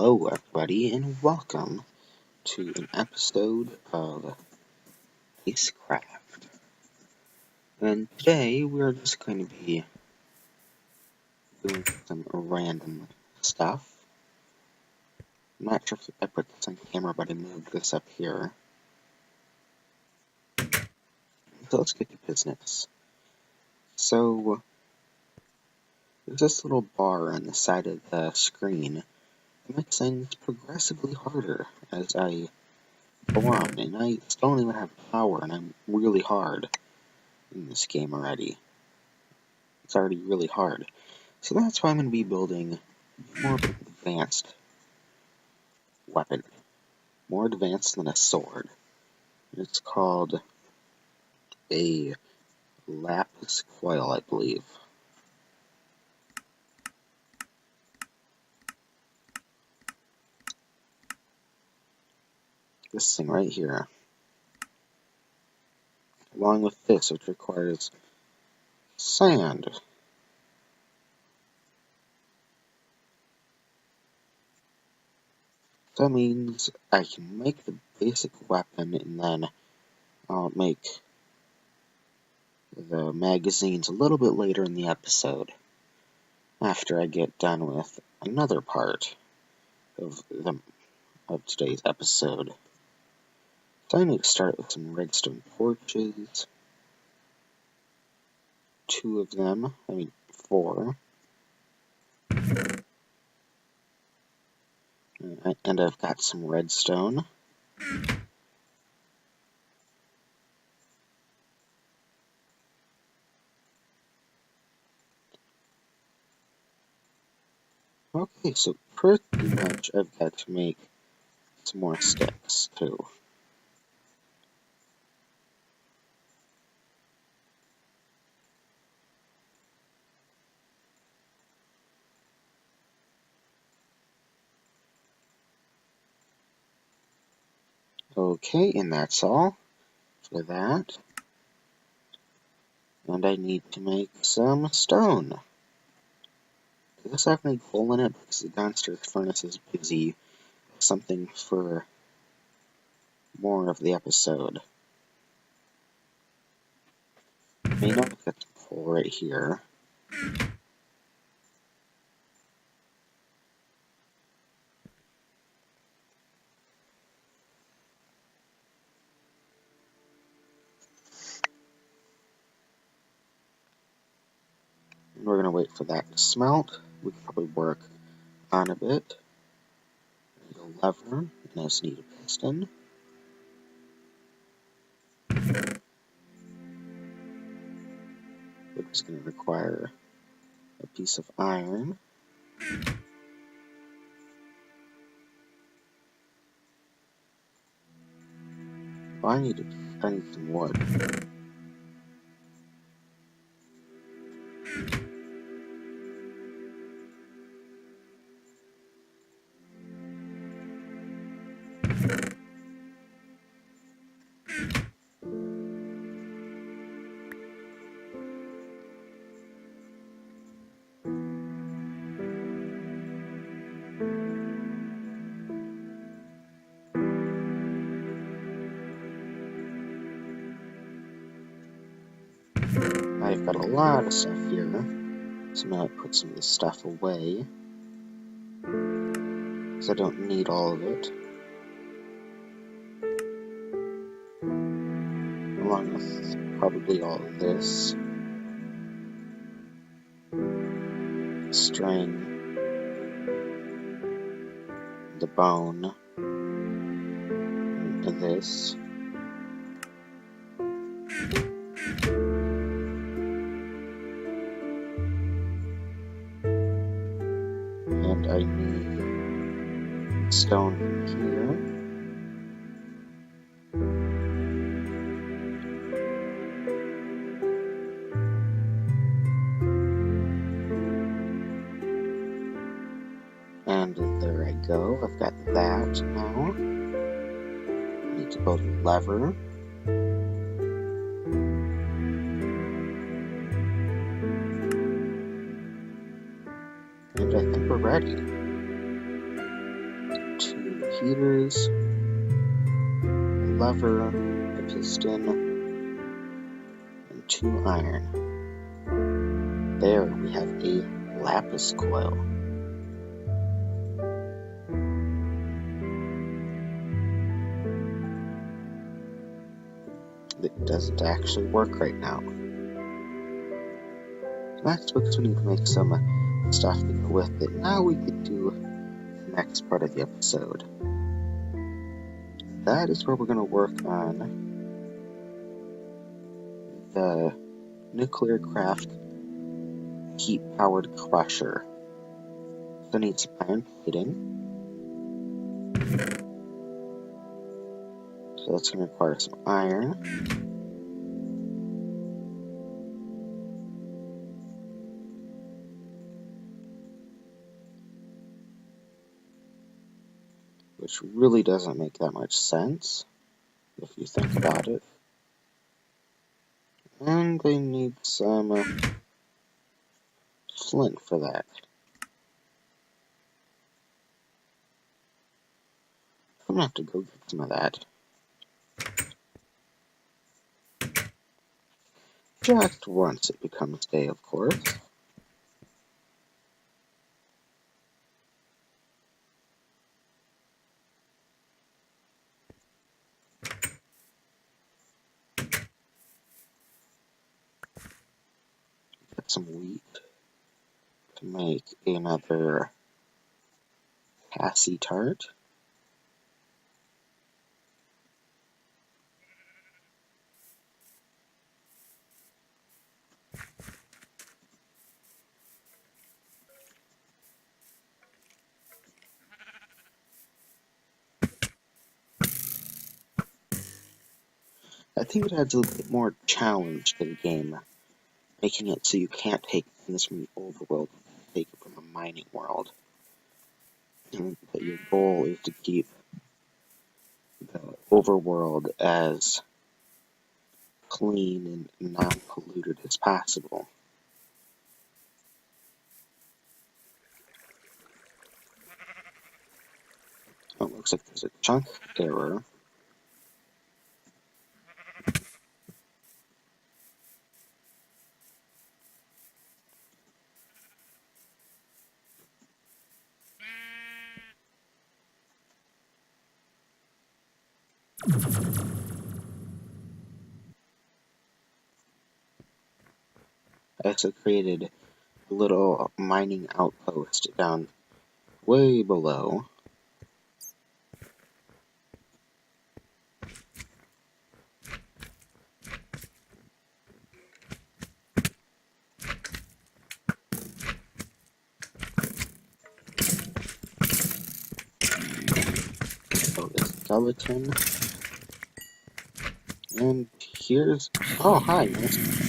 Hello everybody and welcome to an episode of Icecraft. And today we're just going to be doing some random stuff. I'm not sure if I put this on camera, but I moved this up here. So let's get to business. So there's this little bar on the side of the screen that makes things progressively harder as I go on, and I still don't even have power, and I'm really hard in this game already. It's already really hard. So that's why I'm going to be building more of an advanced weapon. More advanced than a sword. It's called a lapis coil, I believe. This thing right here. Along with this, which requires sand. That means I can make the basic weapon and then I'll make the magazines a little bit later in the episode, after I get done with another part of today's episode. So I need to start with some redstone torches. 2 of them, 4. And I've got some redstone. Okay, so pretty much I've got to make some more sticks, too. Okay, and that's all for that. And I need to make some stone. Does this have any coal in it? Because the downstairs furnace is busy. Something for more of the episode. I know I've got some coal right here. And we're going to wait for that to smelt. We can probably work on a bit. Need a lever, and I just need a piston. Which is going to require a piece of iron. Well, I need some wood. I've got a lot of stuff here, so I'm going to put some of this stuff away, because I don't need all of it. Along with probably all of this. String. The bone. And this. And I need stone from here. And there I go. I've got that now. I need to build a lever. And I think we're ready. heaters, a lever, a piston, and 2 iron. There we have a lapis coil. It doesn't actually work right now. That's because we need to make some stuff to go with it. Now we could do the next part of the episode. That is where we're going to work on the nuclear craft heat-powered crusher. So it needs some iron plating. So that's going to require some iron. Which really doesn't make that much sense, if you think about it. And they need some flint for that. I'm gonna have to go get some of that. Just once it becomes day, of course. Get some wheat to make another passy tart. I think it adds a little bit more challenge to the game, making it so you can't take things from the overworld, take it from the mining world. And that your goal is to keep the overworld as clean and non-polluted as possible. Oh, it looks like there's a chunk error. I also created a little mining outpost down way below. Oh, this skeleton. And here's... Oh, hi, nice.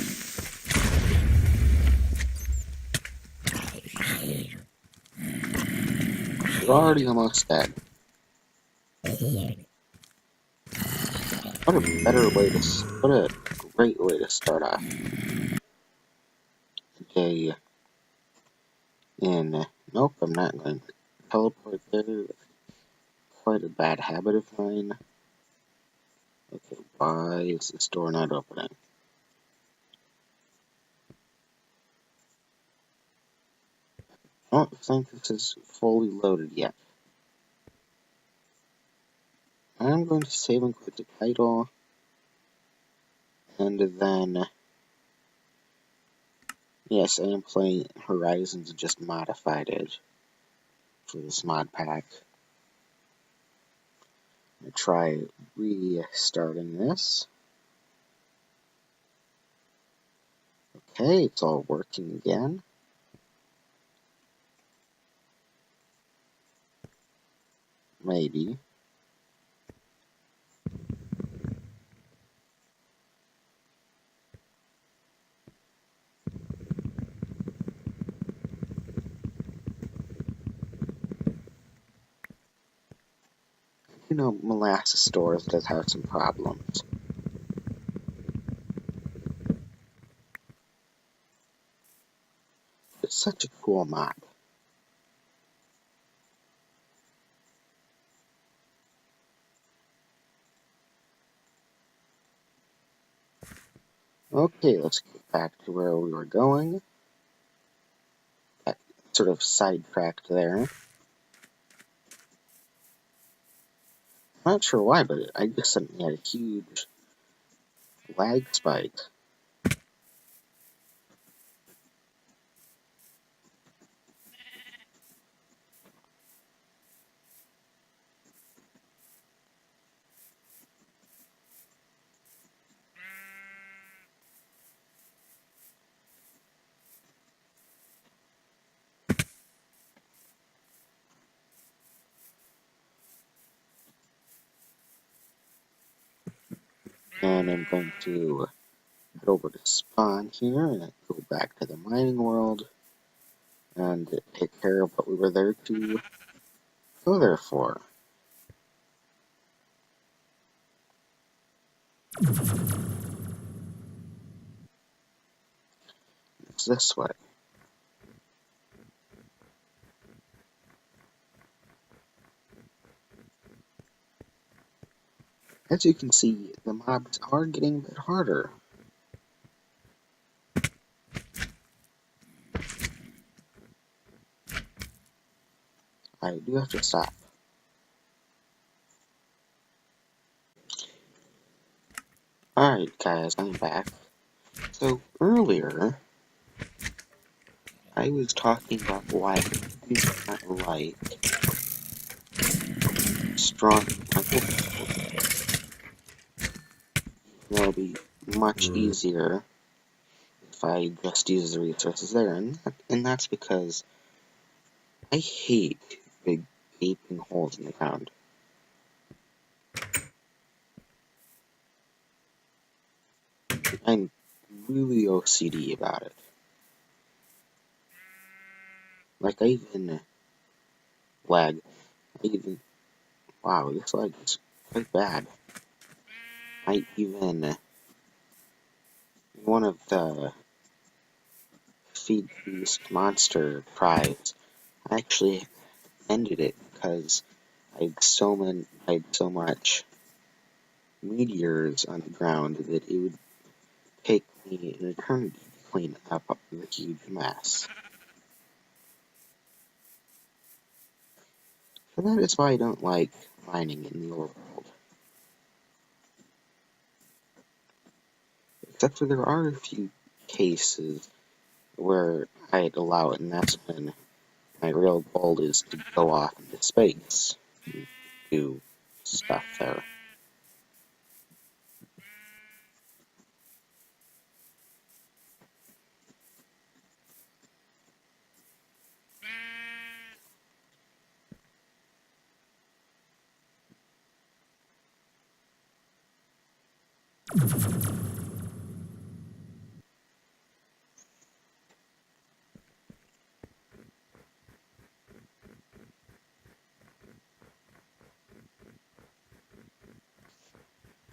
We're already almost dead. What a better way to... What a great way to start off the day in... Nope, I'm not going to teleport there. Quite a bad habit of mine. Okay, why is this door not opening? I don't think this is fully loaded yet. I'm going to save and quit the title. And then... Yes, I am playing Horizons, just modified it for this mod pack. I'm going to try restarting this. Okay, it's all working again. Maybe. You know, molasses stores does have some problems. It's such a cool mod. Okay, let's get back to where we were going. That sort of sidetracked there. I'm not sure why, but I just suddenly had a huge lag spike. And I'm going to head over to spawn here and go back to the mining world and take care of what we were there to go there for. It's this way. As you can see, the mobs are getting a bit harder. I do have to stop. Alright guys, I'm back. So earlier, I was talking about why I do not like strong microphones. It'll be much easier if I just use the resources there, and that's because I hate big gaping holes in the ground. I'm really OCD about it. Like, I even lag. Wow, this lag is quite bad. I even, one of the Feed Beast Monster tries, I actually ended it because I had so much meteors on the ground that it would take me an eternity to clean up the huge mess. So that is why I don't like mining in the overworld. Except for there are a few cases where I'd allow it, and that's when my real goal is to go off into space and do stuff there.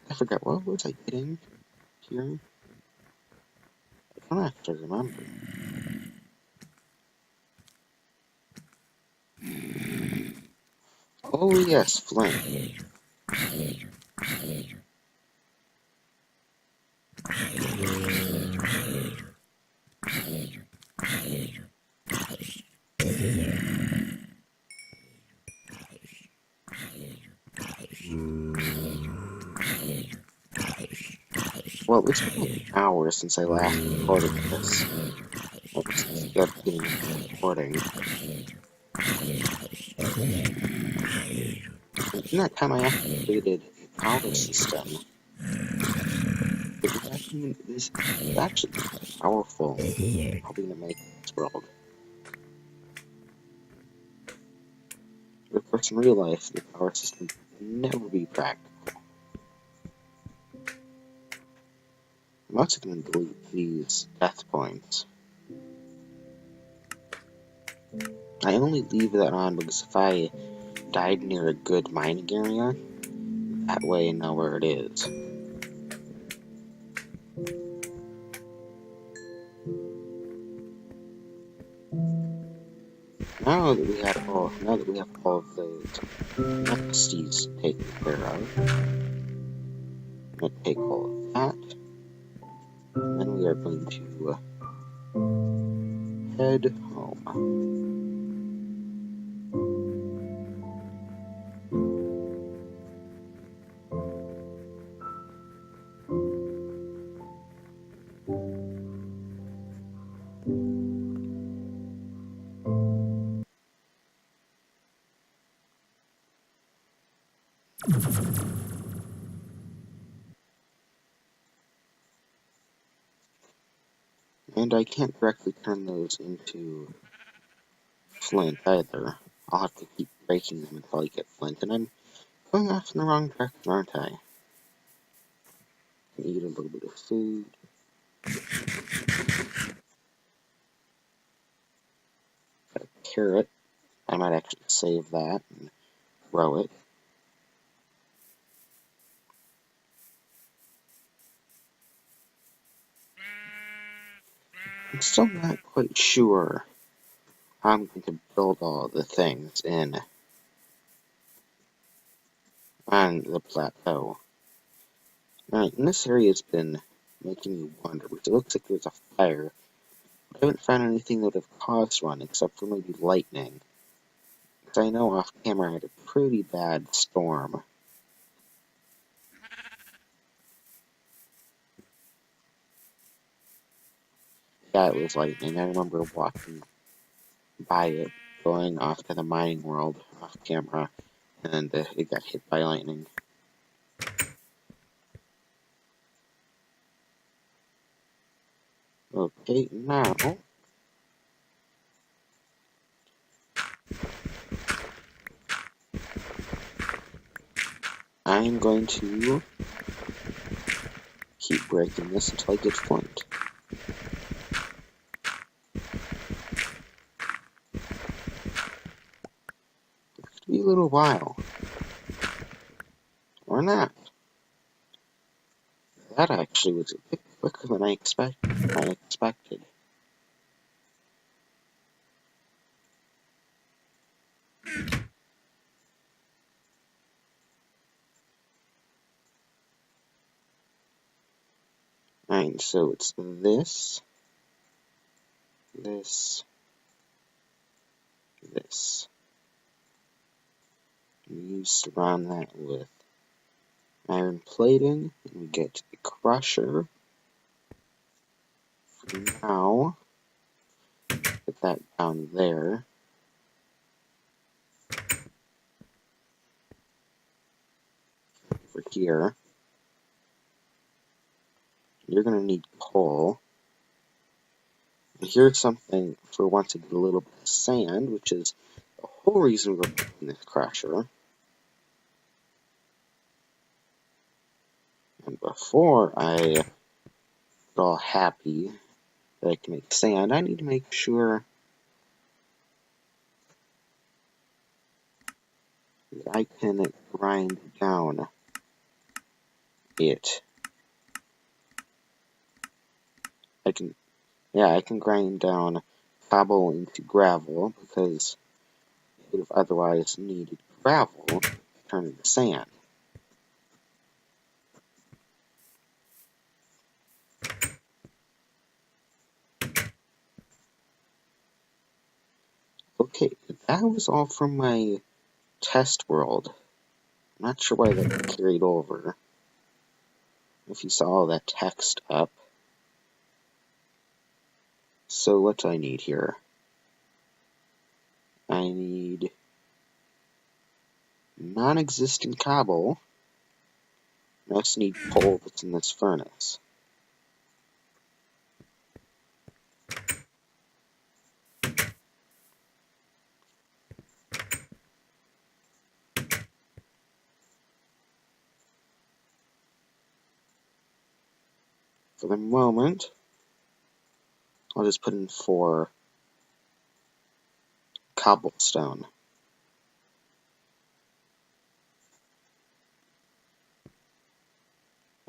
I forgot, what was I getting here? I don't have to remember. Oh yes, flint. Well, it's been like an hour since I last recorded this. Well, since the beginning of the recording. And in that time, I activated a power system. This is actually powerful. Probably gonna make this world. But of course, in real life, the power system can never be practical. I'm also gonna delete these death points. I only leave that on because if I died near a good mining area, that way I know where it is. Now that we have all of those nasties taken care of, I'm gonna take all of that. And then we are going to head home. And I can't directly turn those into flint either. I'll have to keep breaking them until I get flint, and I'm going off in the wrong direction, aren't I? Can eat a little bit of food. Got a carrot. I might actually save that and grow it. I'm still not quite sure how I'm going to build all the things on the plateau. Alright, and this area has been making me wonder, because it looks like there's a fire, but I haven't found anything that would have caused one, except for maybe lightning. Because I know off camera I had a pretty bad storm. Yeah, it was lightning. I remember walking by it, going off to the mining world off camera, and it got hit by lightning. Okay, now I'm going to keep breaking this until I get flint. It could be a little while. Or not. That actually was a bit quicker than I expected. Alright, so it's this, this, this. You surround that with iron plating, and we get the crusher. For now, put that down there. For here. You're going to need coal. And here's something for once I get a little bit of sand, which is the whole reason we're building this crusher. And before I get all happy that I can make sand, I need to make sure that I can grind down it. I can grind down cobble into gravel, because it would have otherwise needed gravel to turn into sand. Okay, that was all from my test world. I'm not sure why that carried over. If you saw all that text up. So what do I need here? I need non-existent cobble. I also need coal that's in this furnace. For the moment, I'll just put in 4 cobblestone.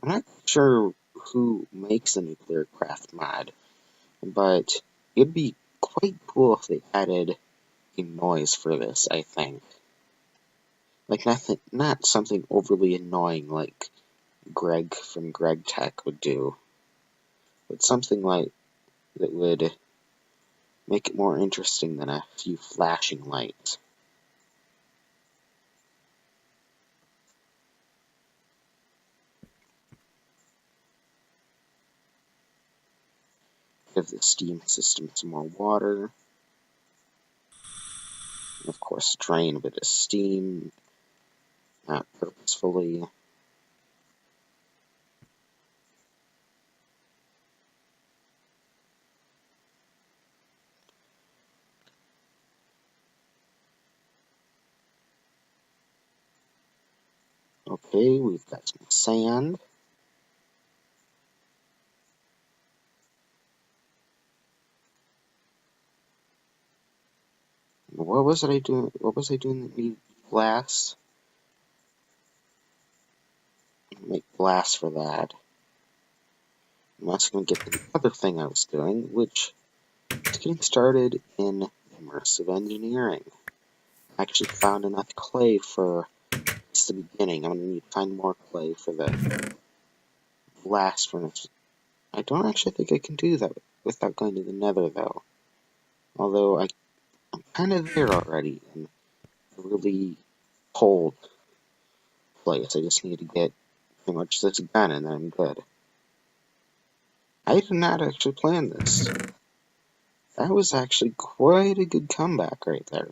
I'm not sure who makes the nuclear craft mod, but it'd be quite cool if they added a noise for this, I think. Like, not something overly annoying like Greg from Greg Tech would do. but something like that would make it more interesting than a few flashing lights. Give the steam system some more water. And of course, drain a bit of steam, not purposefully. Okay, we've got some sand. What was I doing? What was I doing that needed glass? Make glass for that. I'm also going to get to the other thing I was doing, which is getting started in immersive engineering. I actually found enough clay for it's the beginning. I'm going to need to find more clay for the blast furnace. I don't actually think I can do that without going to the nether, though. Although I'm kind of there already in a really cold place. I just need to get pretty much this done and then I'm good. I did not actually plan this. That was actually quite a good comeback right there.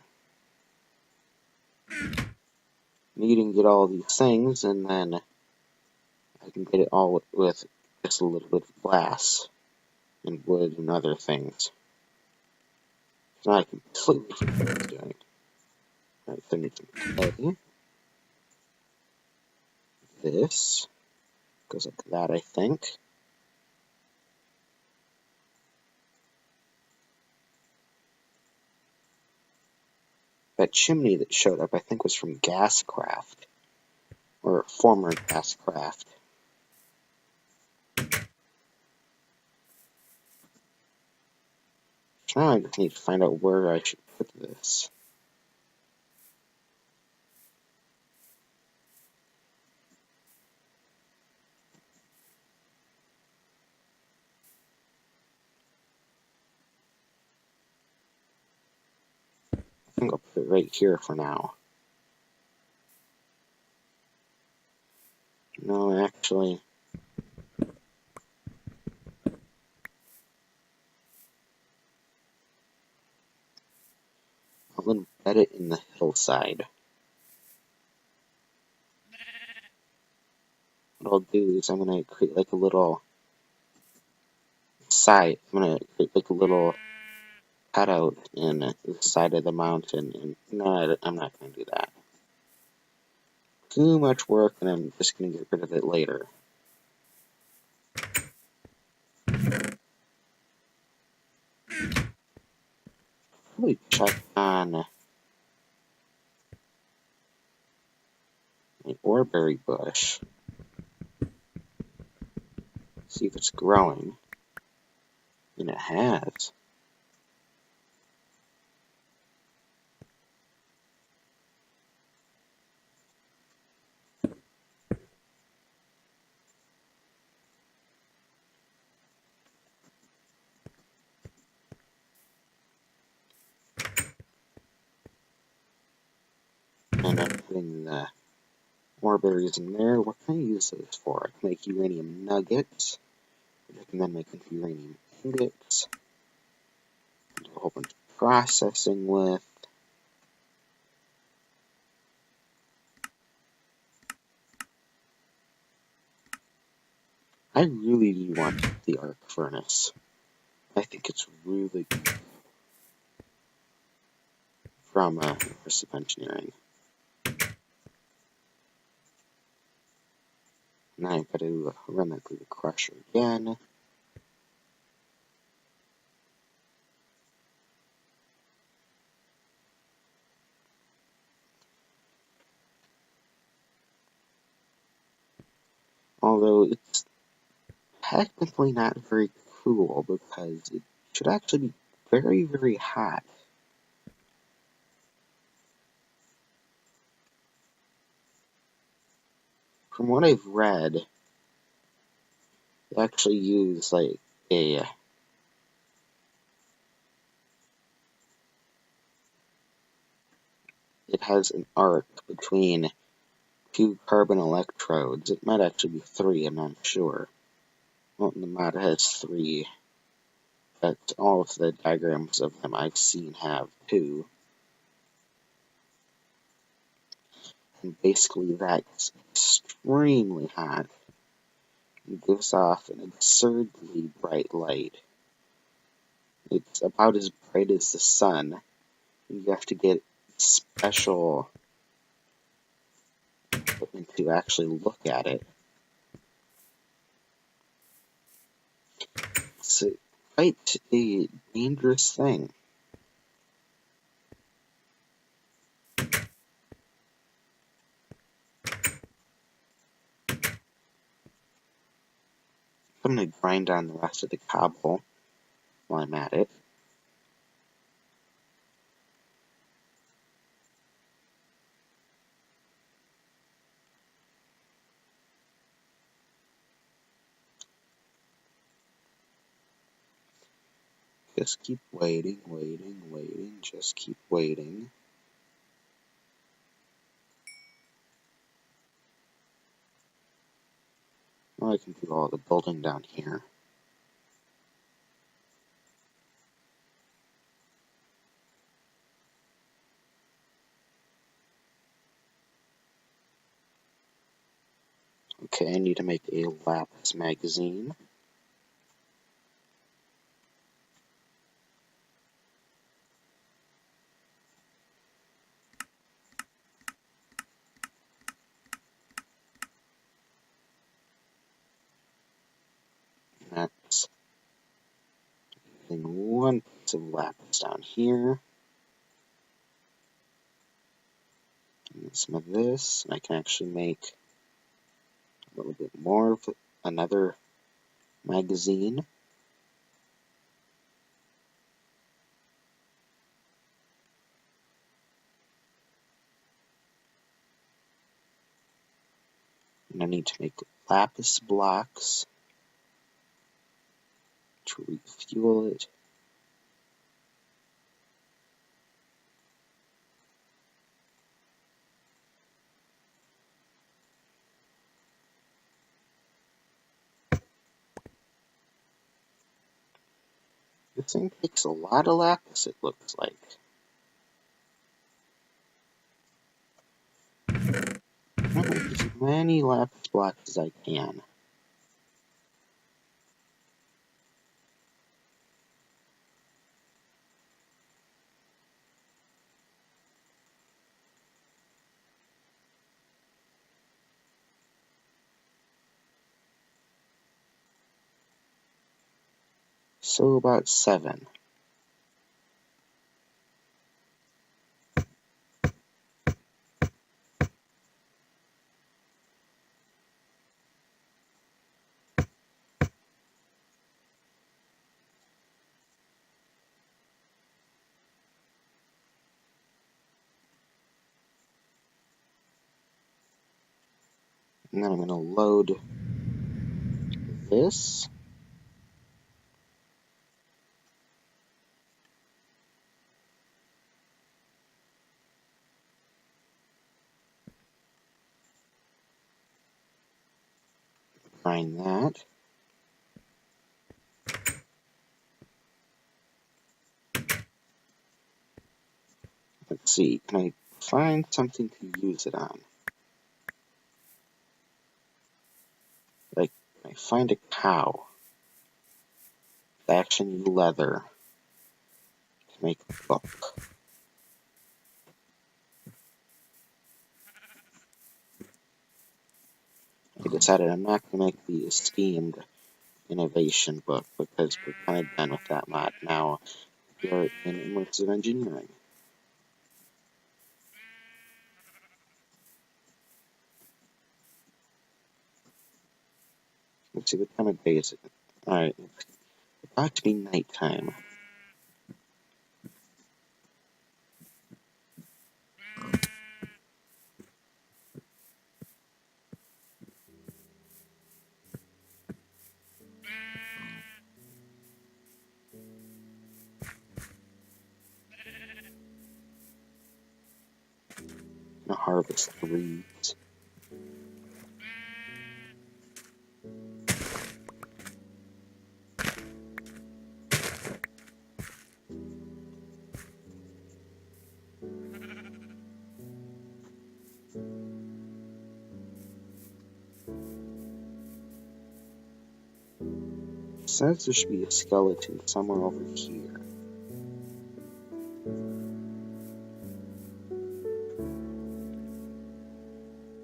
Needing to get all these things, and then I can get it all with just a little bit of glass and wood and other things. So now I completely forget what I was doing. Alright, so I need some clay. This goes like that, I think. That chimney that showed up, I think, was from Icecraft, or former Icecraft. So now I just need to find out where I should put this. I think I'll put it right here for now. No, actually, I'll embed it in the hillside. What I'll do is I'm going to create like a little side. I'm going to create like a little cutout in the side of the mountain. And no, I'm not going to do that. Too much work, and I'm just going to get rid of it later. Probably check on my oreberry bush. See if it's growing. And it has. And I'm putting the oreberries in there. What can I use those for? I can make uranium nuggets. I can then make into uranium ingots. Do a whole bunch of processing with. I really do want the arc furnace. I think it's really good from immersive engineering. Now I've got to run that through the crusher again. Although it's technically not very cool because it should actually be very, very hot. From what I've read, they actually use like a it has an arc between two carbon electrodes. It might actually be three, I'm not sure. Well, the mod has three, but all of the diagrams of them I've seen have two. And basically that's extremely hot and gives off an absurdly bright light. It's about as bright as the sun. You have to get special equipment to actually look at it. It's quite a dangerous thing. I'm going to grind on the rest of the cobble while I'm at it. Just keep waiting, just keep waiting. Now I can do all the building down here. Okay, I need to make a lapis magazine. That's in one piece of lapis down here. And some of this, and I can actually make a little bit more of another magazine. And I need to make lapis blocks to refuel it. This thing takes a lot of lapis, it looks like. I'm gonna make as many lapis blocks as I can. So about 7. And then I'm going to load this. Find that. Let's see, can I find something to use it on? Like, can I find a cow? I actually need leather to make a book. I decided I'm not going to make the esteemed innovation book because we're kind of done with that mod. Now we're in immersive engineering. Let's see, what time of day is it? Alright, it's about to be nighttime. harvest the reeds. It says there should be a skeleton somewhere over here.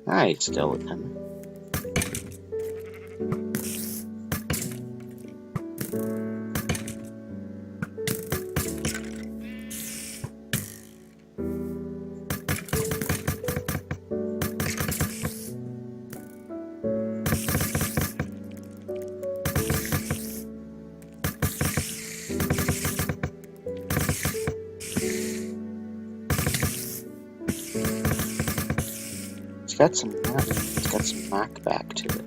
Hi, skeleton. It's got some knock back to it.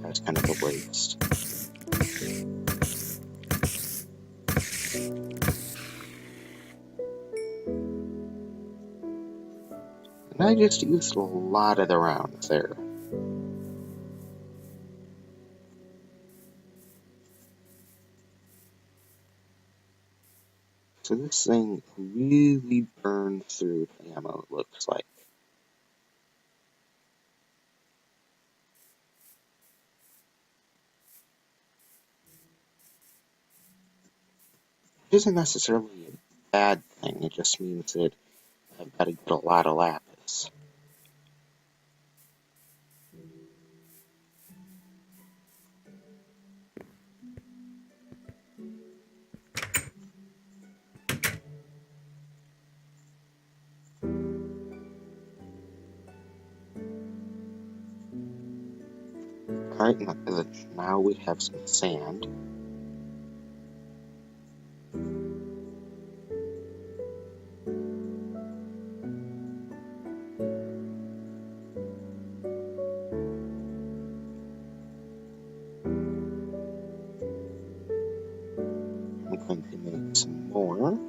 That's kind of a waste. And I just used a lot of the rounds there. So this thing really burned through ammo, it looks like. It isn't necessarily a bad thing, it just means that I've got to get a lot of lapis. Alright, now we have some sand. I'm going to make some more.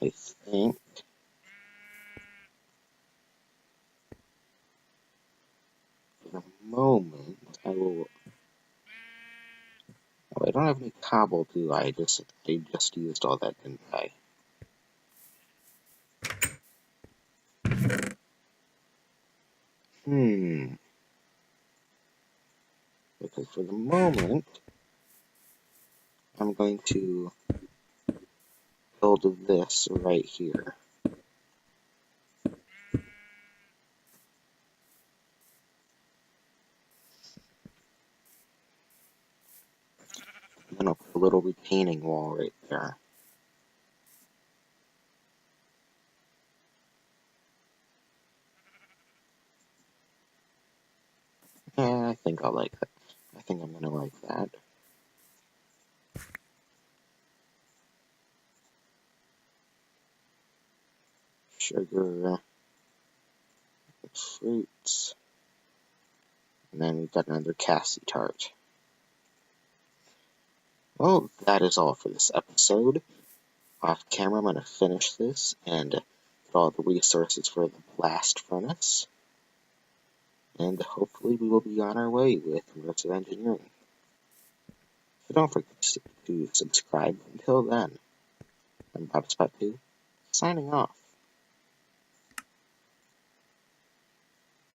I think for the moment I will. Oh, I don't have any cobble, do I? I just used all that, didn't I? Because for the moment, I'm going to build this right here. And then I'll put a little retaining wall right there. Yeah, I think I'll like that. I think I'm gonna like that. Sugar, fruits, and then we've got another Cassie tart. Well, that is all for this episode. Off camera, I'm going to finish this and get all the resources for the blast furnace. And hopefully we will be on our way with immersive engineering. So don't forget to to subscribe. Until then, I'm Spot 2, signing off.